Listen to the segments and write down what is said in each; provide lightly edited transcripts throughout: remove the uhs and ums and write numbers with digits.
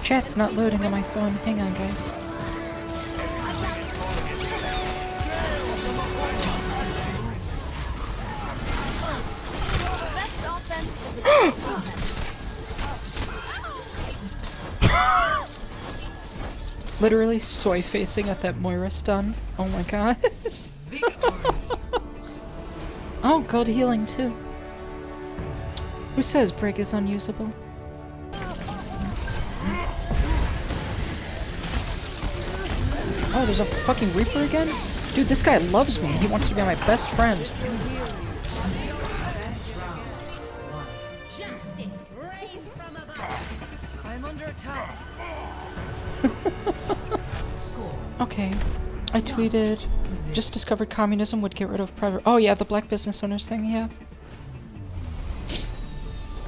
Chat's not loading on my phone. Hang on, guys. Literally soy facing at that Moira stun. Oh my god. Oh, gold healing too. Who says break is unusable? Oh, there's a fucking Reaper again? Dude, this guy loves me. He wants to be my best friend. Justice reigns from above. I'm under attack. Okay. I tweeted, just discovered communism would get rid of private— oh yeah, the black business owners thing, yeah.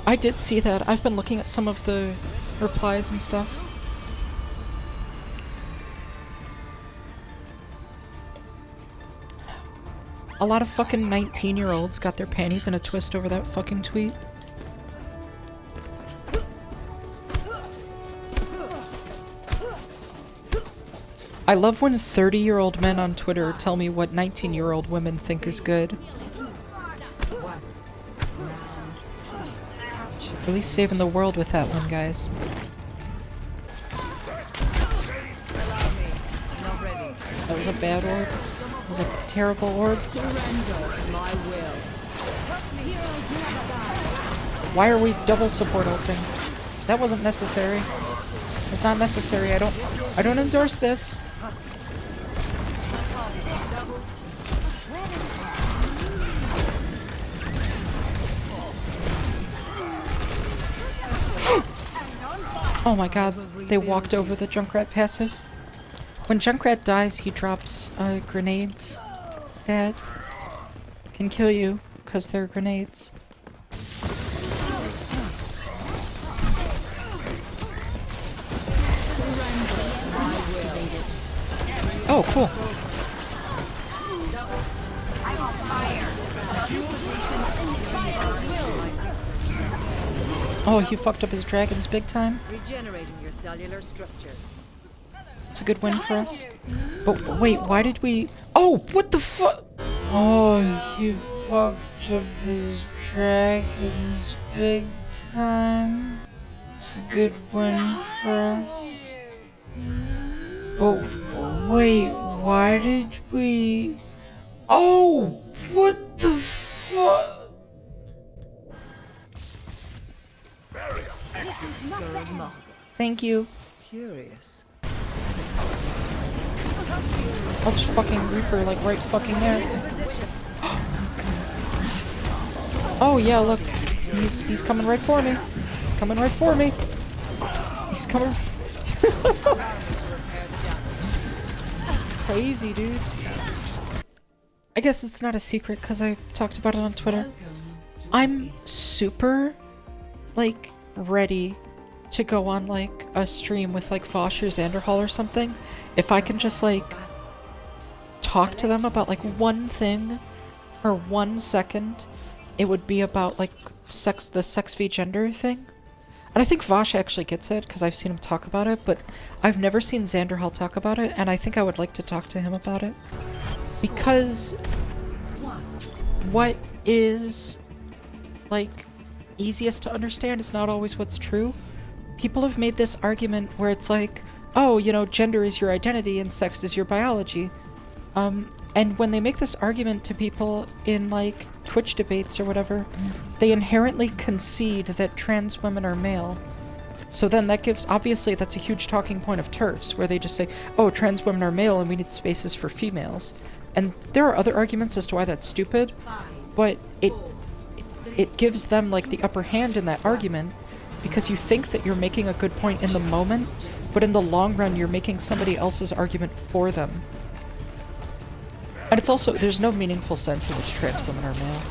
I did see that. I've been looking at some of the replies and stuff. A lot of fucking 19-year-olds got their panties in a twist over that fucking tweet. I love when 30-year-old men on Twitter tell me what 19-year-old women think is good. Really saving the world with that one, guys. That was a bad orb. It was a terrible orb. Why are we double support ulting? That wasn't necessary. It's not necessary. I don't endorse this. Oh my god, they walked over the Junkrat passive. When Junkrat dies, he drops grenades that can kill you because they're grenades. Oh, cool. Oh, he fucked up his dragons big time. Regenerating your cellular structure. It's a good win for us. But wait, why did we— oh, what the fuck? Oh, he fucked up his dragons big time. It's a good win for us. But wait, why did we— oh, what the fuck? Thank you. Curious. Oh, there's fucking Reaper, like, right fucking there. Oh, yeah, look. He's coming right for me. He's coming right for me. He's coming. It's crazy, dude. I guess it's not a secret, because I talked about it on Twitter. I'm super, like, ready to go on, like, a stream with, like, Fosh or Xanderhall or something. If I can just, like, talk to them about, like, one thing for 1 second, it would be about, like, the sex v gender thing. And I think Vosh actually gets it, because I've seen him talk about it, but I've never seen Xanderhall talk about it, and I think I would like to talk to him about it. Because what is, like, easiest to understand is not always what's true. People have made this argument where it's like, oh, you know, gender is your identity and sex is your biology. And when they make this argument to people in, like, Twitch debates or whatever, they inherently concede that trans women are male. So then that gives— obviously that's a huge talking point of TERFs, where they just say, oh, trans women are male and we need spaces for females. And there are other arguments as to why that's stupid, but it gives them, like, the upper hand in that argument, because you think that you're making a good point in the moment, but in the long run you're making somebody else's argument for them. And it's also— there's no meaningful sense in which trans women are male.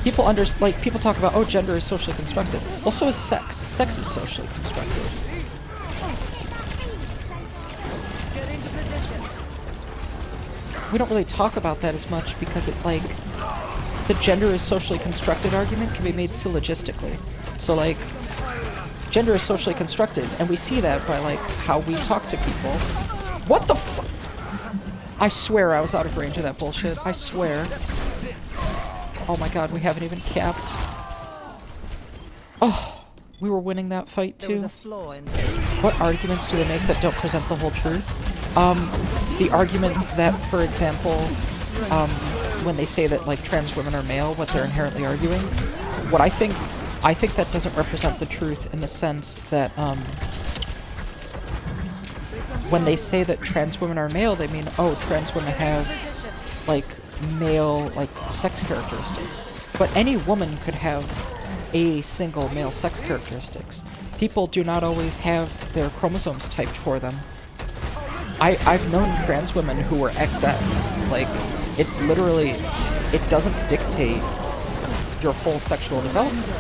People people talk about, oh, gender is socially constructed. Well, so is sex. Sex is socially constructed. We don't really talk about that as much because it, like, the gender is socially constructed argument can be made syllogistically. So, like, Gender is socially constructed, and we see that by, like, how we talk to people. What the fu- I swear I was out of range of that bullshit. I swear. Oh my god, we haven't even capped. Oh, we were winning that fight There was too. a flaw in What arguments do they make that don't present the whole truth? The argument that, for example, when they say that, like, trans women are male, what they're inherently arguing, what I think that doesn't represent the truth in the sense that, when they say that trans women are male, they mean, oh, trans women have, like, male, like, sex characteristics. But any woman could have a single male sex characteristics. People do not always have their chromosomes typed for them. I've known trans women who were XX. Like, it literally, it doesn't dictate your whole sexual development,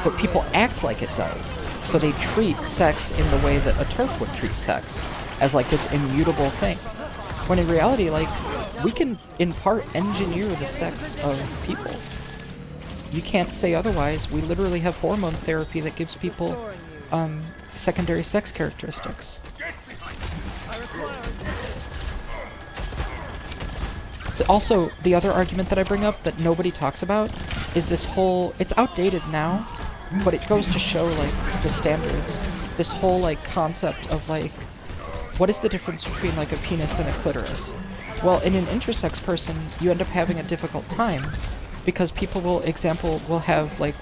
but people act like it does. So they treat sex in the way that a TERF would treat sex, as like this immutable thing. When in reality, like, we can, in part, engineer the sex of people. You can't say otherwise. We literally have hormone therapy that gives people, secondary sex characteristics. Also, the other argument that I bring up that nobody talks about is this whole, it's outdated now, but it goes to show, like, the standards. This whole, like, concept of, like, what is the difference between, like, a penis and a clitoris? Well, in an intersex person, you end up having a difficult time because people will have, like,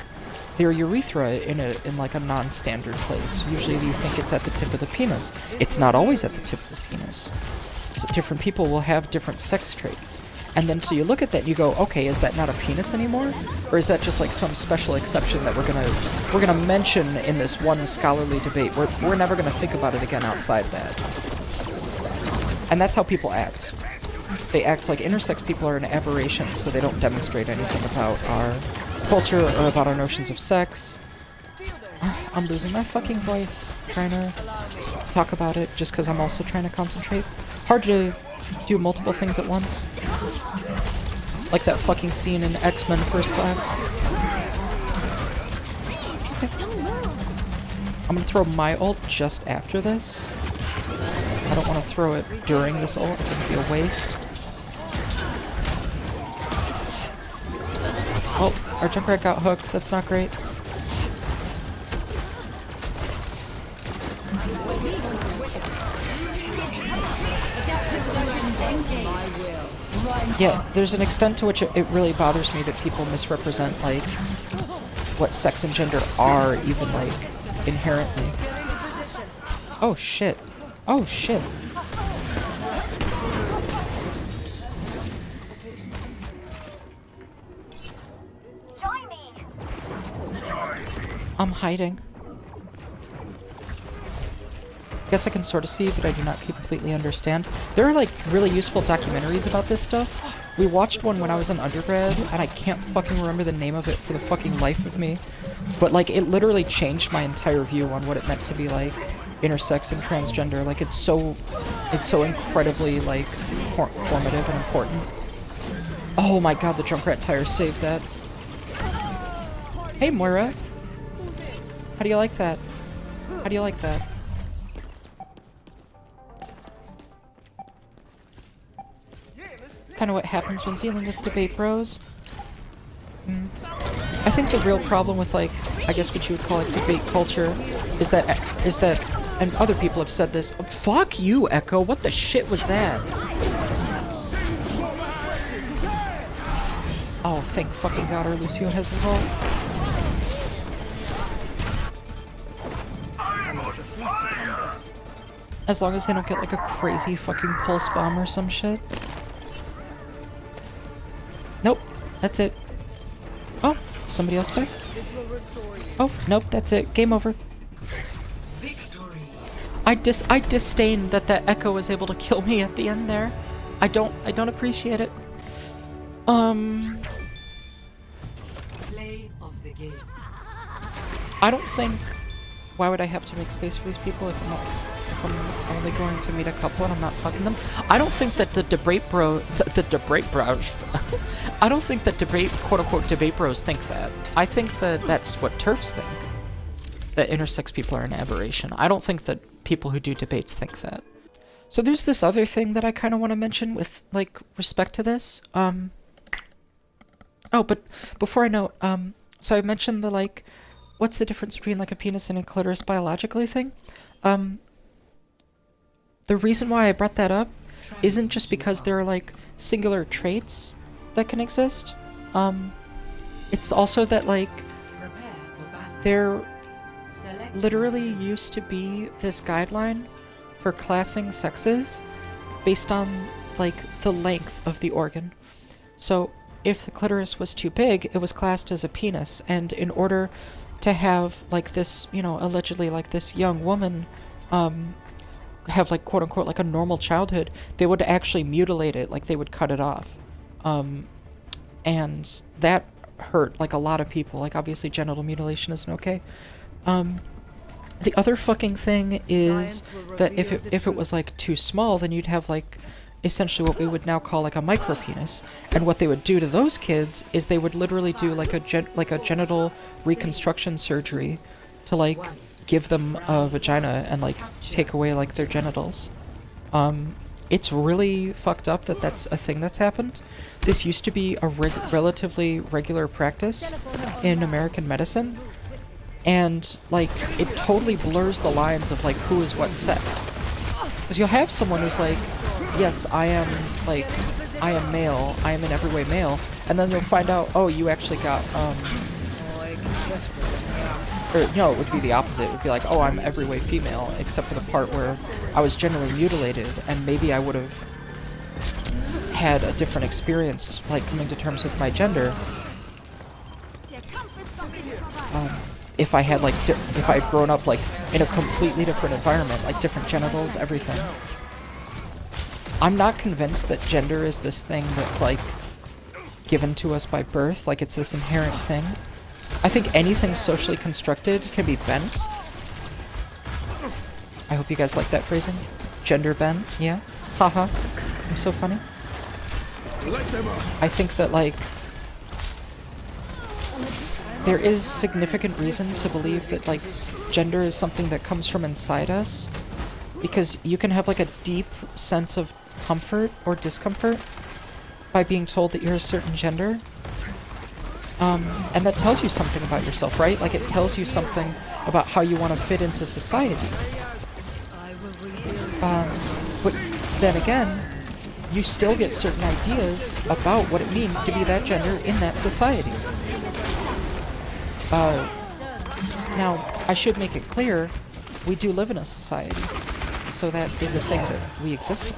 their urethra in like a non-standard place. Usually you think it's at the tip of the penis. It's not always at the tip of the penis. So different people will have different sex traits. And then so you look at that and you go, okay, is that not a penis anymore? Or is that just like some special exception that we're gonna mention in this one scholarly debate? We're never gonna think about it again outside that. And that's how people act. They act like intersex people are an aberration, so they don't demonstrate anything about our culture or about our notions of sex. I'm losing my fucking voice trying to talk about it just because I'm also trying to concentrate. Hard to do multiple things at once. Like that fucking scene in X-Men First Class. Okay. I'm gonna throw my ult just after this. I don't want to throw it during this ult. It would be a waste. Oh, our Junkrat got hooked. That's not great. Yeah, there's an extent to which it really bothers me that people misrepresent, like, what sex and gender are, even, like, inherently. Oh, shit. Oh, shit. I'm hiding. Guess I can sort of see, but I do not completely understand. There are, like, really useful documentaries about this stuff. We watched one when I was in undergrad, and I can't fucking remember the name of it for the fucking life of me. But, like, it literally changed my entire view on what it meant to be, like, intersex and transgender. Like, it's so incredibly, like, formative and important. Oh my god, the Junkrat tire saved that. Hey, Moira. How do you like that? How do you like that? It's kind of what happens when dealing with debate bros. I think the real problem with, like, I guess what you would call, like, debate culture is that, and other people have said this. Fuck you, Echo. What the shit was that? Oh, thank fucking god our Lucio has his ult. As long as they don't get, like, a crazy fucking pulse bomb or some shit. Nope, that's it. Oh, somebody else back? Oh, nope, that's it. Game over. I disdain that Echo was able to kill me at the end there. I don't appreciate it. Play of the game. I don't think... Why would I have to make space for these people if I'm only going to meet a couple and I'm not fucking them? I don't think that the debate bros... I don't think that quote-unquote debate bros think that. I think that that's what TERFs think. that intersex people are an aberration. I don't think that people who do debates think that. So there's this other thing that I kind of want to mention with, like, respect to this. Oh, but before I know, so I mentioned the, like, what's the difference between, like, a penis and a clitoris biologically thing? The reason why I brought that up isn't just because there are, like, singular traits that can exist. It's also that, like, there literally used to be this guideline for classing sexes based on, like, the length of the organ. So if the clitoris was too big, it was classed as a penis, and in order to have, like, this, you know, allegedly, like, this young woman have, like, quote unquote, like, a normal childhood, they would actually mutilate it, like, they would cut it off. And that hurt, like, a lot of people. Like, obviously genital mutilation isn't okay. The other fucking thing is that if it was, like, too small, then you'd have, like, essentially what we would now call, like, a micropenis. And what they would do to those kids is they would literally do, like, a genital reconstruction surgery to, like, give them a vagina and, like, take away, like, their genitals. It's really fucked up that that's a thing that's happened. This used to be a relatively regular practice in American medicine. And, like, it totally blurs the lines of, like, who is what sex. Because you'll have someone who's like, yes, I am male, I am in every way male, and then they'll find out, oh, you actually got, or, no, it would be the opposite. It would be like, oh, I'm every way female, except for the part where I was generally mutilated, and maybe I would have had a different experience, like, coming to terms with my gender. If I had, like, if I had grown up, like, in a completely different environment, like, different genitals, everything. I'm not convinced that gender is this thing that's, like, given to us by birth, like, it's this inherent thing. I think anything socially constructed can be bent. I hope you guys like that phrasing. Gender bent, yeah? Haha. I'm so funny. I think that, like, there is significant reason to believe that, like, gender is something that comes from inside us, because you can have, like, a deep sense of comfort or discomfort by being told that you're a certain gender. And that tells you something about yourself, right? Like, it tells you something about how you want to fit into society. But then again, you still get certain ideas about what it means to be that gender in that society. Now, I should make it clear, we do live in a society, so that is a thing that we exist in.